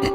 What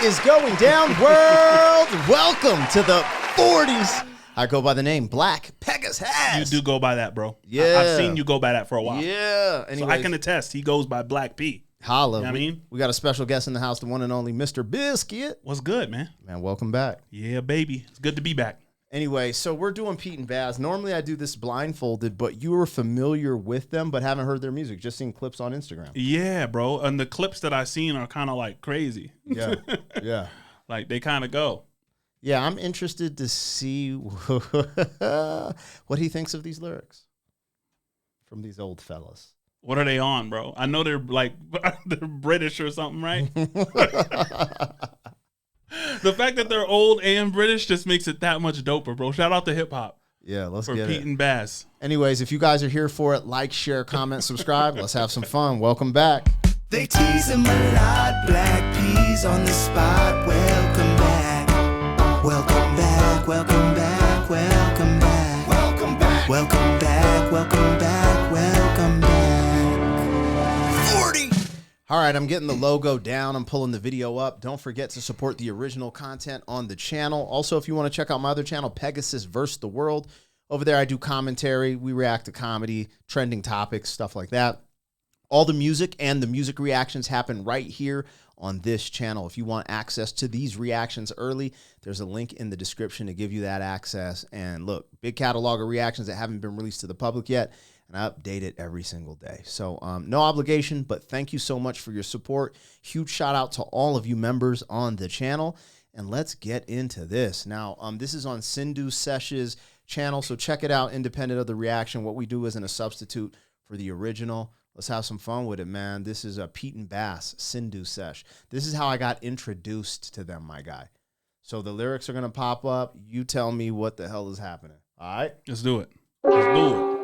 is going down, world? Welcome to the 40s. I go by the name Black Pegasus. You do go by that, bro. Yeah. I've seen you go by that for a while. Yeah. So I can attest, he goes by Black P. Holla. You know what I mean? We got a special guest in the house, the one and only Mr. Biscuit. What's good, man? Man, welcome back. Yeah, baby. It's good to be back. Anyway, so we're doing Pete and Baz. Normally I do this blindfolded, but you were familiar with them, but haven't heard their music, just seen clips on Instagram. Yeah, bro. And the clips that I've seen are kind of like crazy. Yeah, yeah. Like they kind of go. Yeah, I'm interested to see what he thinks of these lyrics from these old fellas. What are they on, bro? I know they're like, they're British or something, right? The fact that they're old and British just makes it that much doper, bro. Shout out to hip hop. Yeah, let's for get Pete it. and Baz. Anyways, if you guys are here for it, like, share, comment, subscribe. Let's have some fun. Welcome back. They tease him a lot, black peas on the spot. Welcome back, welcome back, welcome back, welcome back, welcome back, welcome back, welcome back, welcome back. 40. All right, I'm getting the logo down. I'm pulling the video up. Don't forget to support the original content on the channel. Also, if you want to check out my other channel, Pegasus vs. the World, over there I do commentary. We react to comedy, trending topics, stuff like that. All the music and the music reactions happen right here on this channel. If you want access to these reactions early, there's a link in the description to give you that access. And look, big catalog of reactions that haven't been released to the public yet, and I update it every single day. So no obligation, but thank you so much for your support. Huge shout out to all of you members on the channel. And let's get into this. Now, this is on Sindhu Sesh's channel, so check it out independent of the reaction. What we do isn't a substitute for the original. Let's have some fun with it, man. This is a Pete and Baz, Sindhu Sesh. This is how I got introduced to them, my guy. So the lyrics are going to pop up. You tell me what the hell is happening. All right? Let's do it. Let's do it.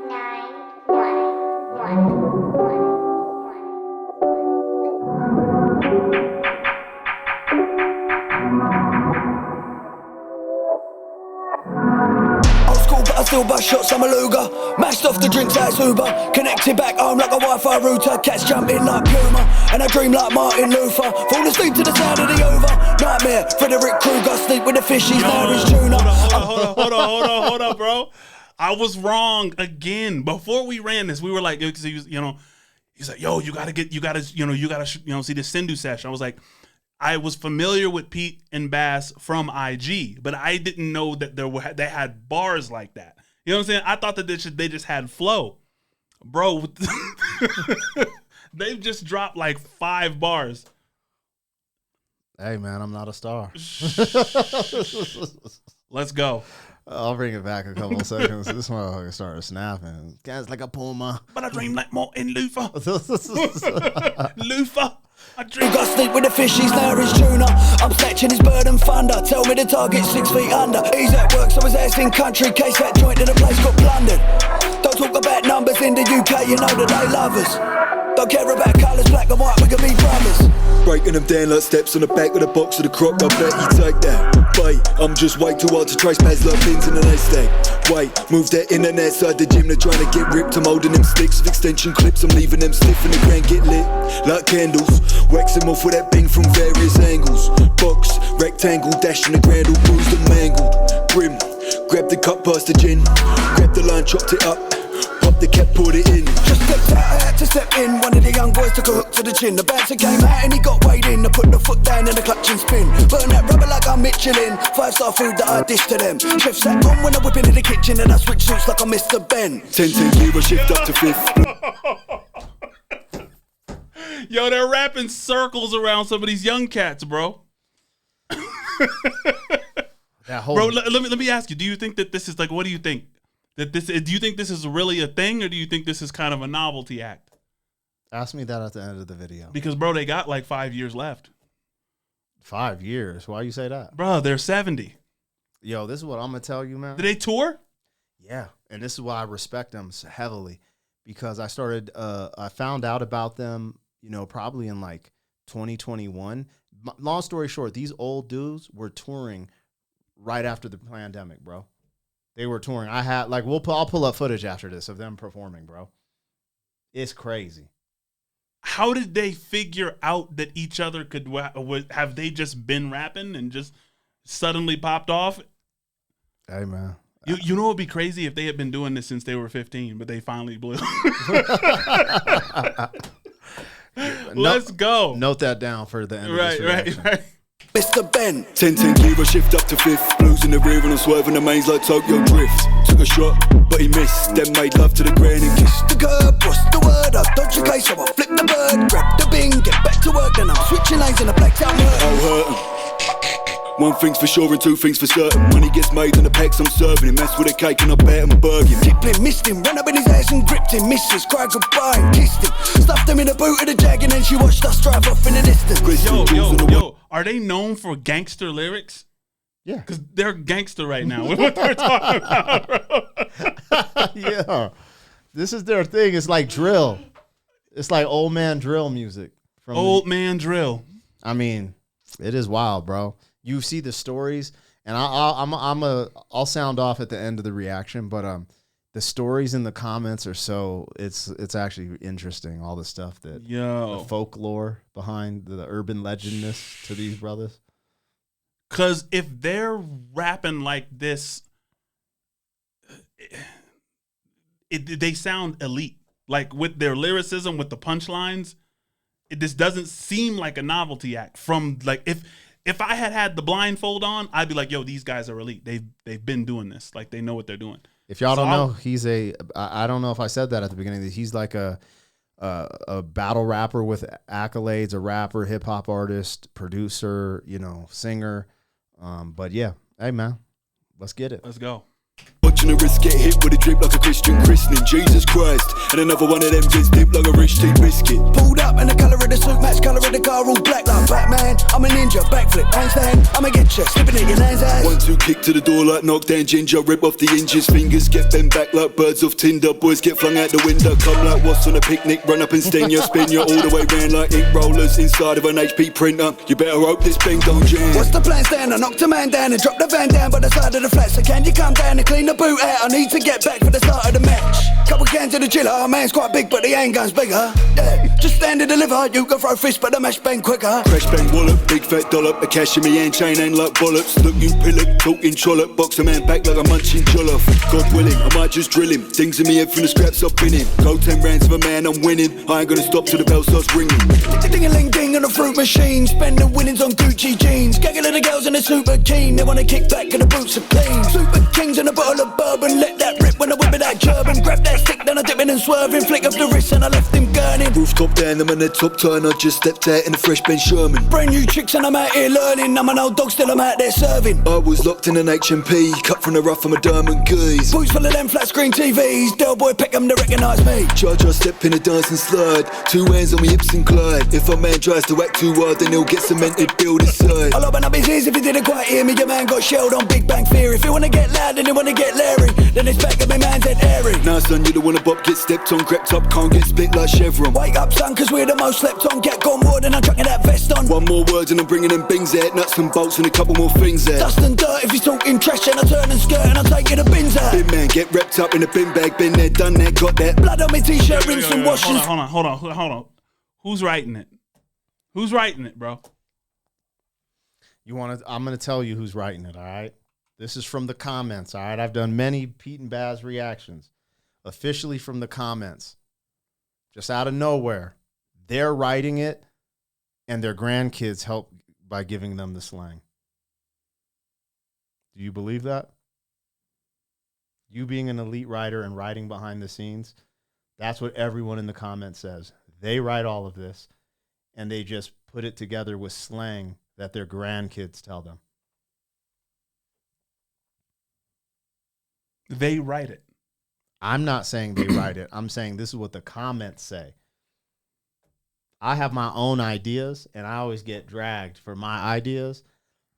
I still bust shots, I'm a luger. Mashed off the drinks like Uber. Connected back home like a Wi-Fi router. Cats jumping like Puma. And I dream like Martin Luther. Fall asleep to the sound of the over. Nightmare, Frederick Krueger. Sleep with the fishies, now his tuna. Hold on, bro. I was wrong again. Before we ran this, we were like, because he was, he's like, yo, you gotta see this Sindhu Sesh. I was like, I was familiar with Pete and Baz from IG, but I didn't know that they had bars like that. You know what I'm saying? I thought that they just had flow. Bro, they've just dropped like 5 bars. Hey, man, I'm not a star. Let's go. I'll bring it back a couple seconds. This motherfucker started snapping. Guys like a Puma. But I dream like Martin Luther. Luther. I dream. Got sleep with the fishies, now his tuna. I'm snatching his bird and thunder. Tell me the target 6 feet under. He's at work, so his ass in country. Case that joint to the place got plundered. Don't talk about numbers in the UK, you know that they love us. Don't care about colours, black and white, we can be brothers. Breaking them down like steps on the back of the box of the croc. I bet you take that. Wait, I'm just way too hard to trace past like pins in an haystack. Wait, move that internet side the gym. They're trying to get ripped. I'm holding them sticks with extension clips. I'm leaving them stiff in the ground, get lit like candles. Wax them off with that bing from various angles. Box, rectangle, dash in the ground, all bruised and mangled. Grim, grab the cup past the gin. Grab the line, chopped it up. Pop the cap, poured it in. Just stepped out, I had to step in. One of the young boys took a hook to the chin. The bouncer came out and he got weighed in. I put the foot down in the clutch and spin. Burn that rubber like I'm Michelin. 5-star food that I dish to them. Chef sat on when I whip into the kitchen and I switch suits like I'm Mr. Ben. 10 gear, shift up to 5th. Yo, they're rapping circles around some of these young cats, bro. Bro, let me ask you. Do you think that this is like? What do you think? Do you think this is really a thing, or do you think this is kind of a novelty act? Ask me that at the end of the video. Because, bro, they got like 5 years left. 5 years? Why you say that? Bro, they're 70. Yo, this is what I'm going to tell you, man. Did they tour? Yeah, and this is why I respect them so heavily. Because I found out about them, probably in like 2021. Long story short, these old dudes were touring right after the pandemic, bro. They were touring. I had like I'll pull up footage after this of them performing, bro. It's crazy. How did they figure out that each other could have they just been rapping and just suddenly popped off? Hey, man. You know what would be crazy if they had been doing this since they were 15, but they finally blew. Let's go. Note that down for the end of this reaction. Right. Mr. Ben 10-10 gear, I shift up to fifth. Blues in the rear and I'm swerving the mains like Tokyo Drift. Took a shot, but he missed. Then made love to the ground and kissed the curb. What's the word? I dodge your case, so I flip the bird. Grab the bing, get back to work. Then I'm switching lanes in the black town. I'll hurt him. One thing's for sure and two things for certain. Money gets made and the packs I'm serving him. Mess with a cake and I bet him burger. Dipling, missed him, ran up in his ass and gripped him. Misses, cried goodbye and kissed him. Stuffed him in the boot of the Jag and then she watched us drive off in the distance. Yo, are they known for gangster lyrics? Yeah. Because they're gangster right now with what they're talking about, bro. Yeah. This is their thing. It's like drill. It's like old man drill music. Man drill. I mean, it is wild, bro. You see the stories, and I'll sound off at the end of the reaction, but the stories in the comments are it's actually interesting. All the stuff that the folklore behind the urban legendness to these brothers. Because if they're rapping like this, they sound elite. Like with their lyricism, with the punchlines, this doesn't seem like a novelty act. From like if I had the blindfold on, I'd be like, yo, these guys are elite. They've been doing this. Like they know what they're doing. If y'all don't know, he's I don't know if I said that at the beginning. He's like a battle rapper with accolades, a rapper, hip hop artist, producer, singer. But yeah, hey man, let's get it. Let's go. Watching the wrist get hit with a drip like a Christian christening. Jesus Christ. And another one of them gets dipped like a rich tea biscuit. Pulled up and the colour of the suit match colour of the car all black like Batman. I'm a ninja, backflip, handstand. I'ma get you, slipping in your land's ass. 1-2 kick to the door like knockdown ginger. Rip off the hinges, fingers get bent back like birds off Tinder. Boys get flung out the window, come like what's on a picnic. Run up and sting you, spin you all the way round like ink rollers inside of an HP printer. You better hope this bang don't jam. What's the plan, Stan? I knocked a man down and dropped the van down by the side of the flat. So can you come down and clean the boot out? I need to get back for the start of the match. Couple cans of the chiller, our man's quite big but the handgun's bigger. Yeah, just stand and deliver, you can throw fists but the mash bang quicker. Crash bang wallop, big fat dollop, the cash in me hand chain ain't like bollocks. Looking pillock, talking trollop, box a man back like a munching jollof. God willing, I might just drill him. Things in me head from the scraps I've been in. Go 10 rounds of a man, I'm winning. I ain't gonna stop till the bell starts ringing. Ding-a-ling-ding on the fruit machine. Spend the winnings on Gucci jeans. Gaggle of the girls and they're super keen. They wanna kick back and the boots are clean. Super kings and a bottle of bourbon. Let that rip when I whip it that German. Grab that stick, then I dip it and swerving. Flick up the wrist and I left him gurning. Rooftop down, them and the top turn. I just stepped out in a fresh Ben Sherman. Brand new chicks and I'm out here learning. I'm an old dog, still I'm out there serving. I was locked in an H&P. Cut from the rough, I'm a Dermot Goose. Boots full of them flat screen TVs. Del boy Peckham to recognise me. Charge, I step in a dancing slide. 2 hands on me hips and glide. If a man tries to act too hard, then he'll get cemented, build his side. I'll open up his ears if he didn't quite hear me. Your man got shelled on Big Bang Theory. If you wanna get loud and you wanna get Larry, then it's back at me man's head airy. Nah son, you don't wanna bop, get stepped on, crept up, can't get split like Chevron. Wake up son, cause we're the most slept on. Get gone more than I'm chucking that vest on. One more word and I'm bringing them bings out. Nuts and bolts and a couple more things there. Dust and dirt if he's talking trash and I turn and skirt and I take you the bins out. Bin man, get wrapped up in a bin bag, been there, done that, got that. Blood on my t-shirt, rinse and washes. Hold on. Who's writing it? Who's writing it, bro? I'm gonna tell you who's writing it, all right? This is from the comments, all right? I've done many Pete and Baz reactions. Officially from the comments. Just out of nowhere. They're writing it, and their grandkids help by giving them the slang. Do you believe that? You being an elite writer and writing behind the scenes, that's what everyone in the comments says. They write all of this, and they just put it together with slang that their grandkids tell them. They write it. I'm not saying they write it. I'm saying this is what the comments say. I have my own ideas, and I always get dragged for my ideas.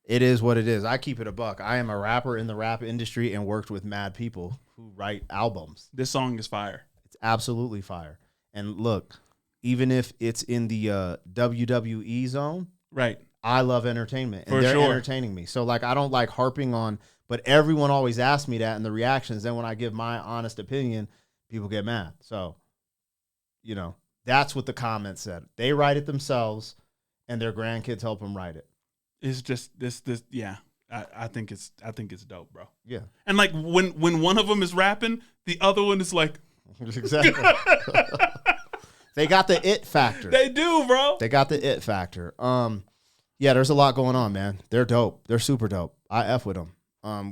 It is what it is. I keep it a buck. I am a rapper in the rap industry and worked with mad people who write albums. This song is fire. It's absolutely fire. And look, even if it's in the WWE zone, Right. I love entertainment, and For they're sure. entertaining me. So like, I don't like harping on, but everyone always asks me that in the reactions. Then when I give my honest opinion, people get mad. So, you know, that's what the comments said. They write it themselves, and their grandkids help them write it. It's just this. Yeah. I think it's dope, bro. Yeah, And like when one of them is rapping, the other one is like, exactly. They got the it factor. they do, bro. They got the it factor. Yeah, there's a lot going on, man. They're dope. They're super dope. I F with them.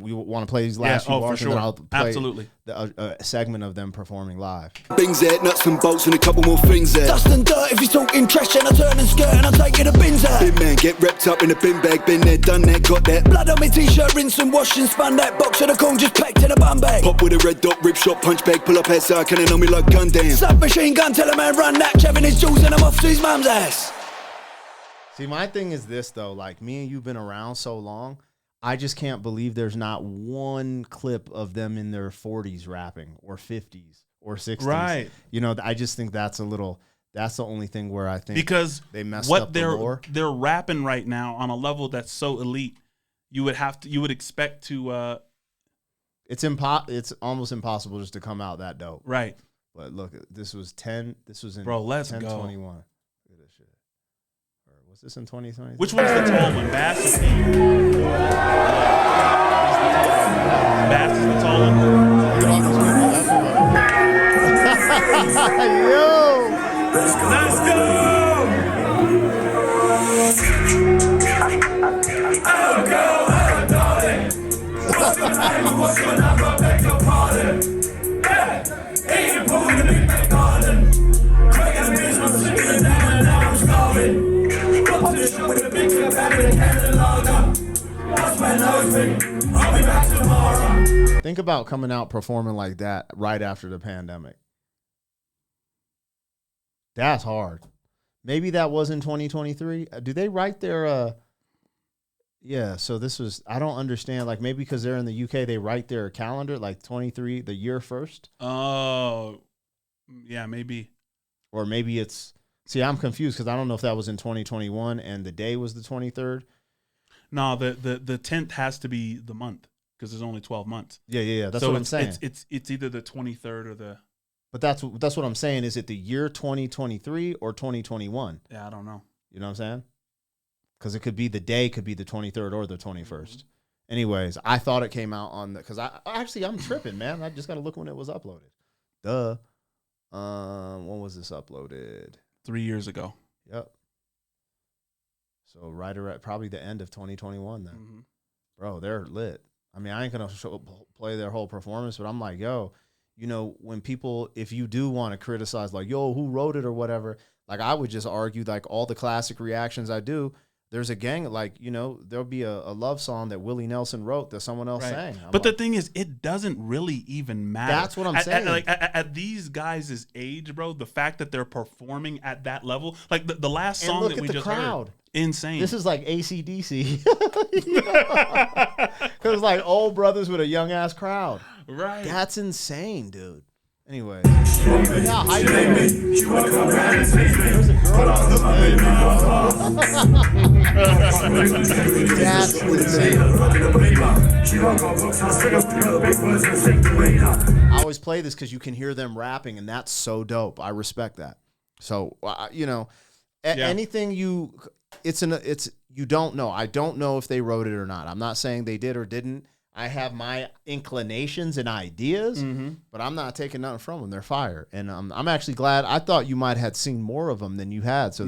We want to play these last few for bars, sure. and then I'll play Absolutely. a segment of them performing live. Bings there, nuts and bolts and a couple more things there. Dust and dirt, if you're talking trash, then I turn and skirt and I take you to bins out. Bin man, get wrapped up in a bin bag, been there, done that, got that. Blood on my t-shirt, rinse and wash and spun that box of the corn just packed in a bum bag. Pop with a red dot, rip shot, punch bag, pull up outside, can on me like gun damn. Submachine gun, tell a man run that, shoving his jewels and I'm off to his mum's ass. See, my thing is this, though. Like, me and you've been around so long, I just can't believe there's not one clip of them in their 40s rapping or 50s or 60s. Right. You know, I just think that's the only thing where I think Because they messed what up the lore. they're rapping right now on a level that's so elite, you would expect to It's almost impossible just to come out that dope. right. But look, this was in Bro, let's 10, go. 21. Look at this shit. Or was this in 2020? Which one's the tall one? Bass or Pete? Bass is the tall one. Yo! Let's go! Think about coming out performing like that right after the pandemic. That's hard. Maybe that was in 2023. Do they write their yeah, so this was, I don't understand, like maybe because they're in the UK, they write their calendar like 23 the year first, Oh, yeah, maybe. or maybe it's, see, I'm confused because I don't know if that was in 2021 and the day was the 23rd. No, the 10th has to be the month because there's only 12 months. Yeah, that's so what I'm saying. It's either the 23rd or the But that's what I'm saying. Is it the year 2023 or 2021? yeah, I don't know. You know what I'm saying? Because it could be the day, could be the 23rd or the 21st. Anyways, I thought it came out on the, because I'm tripping, man. I just got to look when it was uploaded. Duh. When was this uploaded? 3 years ago. Yep. So right around probably the end of 2021 then. Mm-hmm. Bro, they're lit. I mean, I ain't gonna play their whole performance, but I'm like, yo, you know, when people, if you do want to criticize, like, yo, who wrote it or whatever, like I would just argue, like all the classic reactions I do, there's a gang, like, you know, there'll be a love song that Willie Nelson wrote that someone else sang. But the thing is, it doesn't really even matter. That's what I'm saying. At these guys' age, bro, the fact that they're performing at that level, like the last song look that at we the just crowd. heard, insane. This is like AC/DC. Because like old brothers with a young ass crowd. right. That's insane, dude. Anyway. That's insane. I always play this because you can hear them rapping, and that's so dope. I respect that. So, you know, anything you don't know. I don't know if they wrote it or not. I'm not saying they did or didn't. I have my inclinations and ideas, but I'm not taking nothing from them. They're fire, and I'm actually glad. I thought you might have seen more of them than you had, so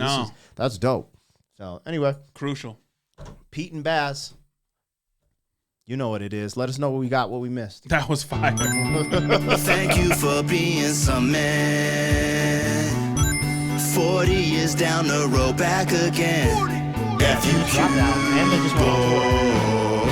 that's dope. So anyway, Crucial. Pete and Baz, you know what it is. Let us know what we got, what we missed. That was fire. Thank you for being some man. 40 years down the road, back again. If you Drop out, and they just went on tour.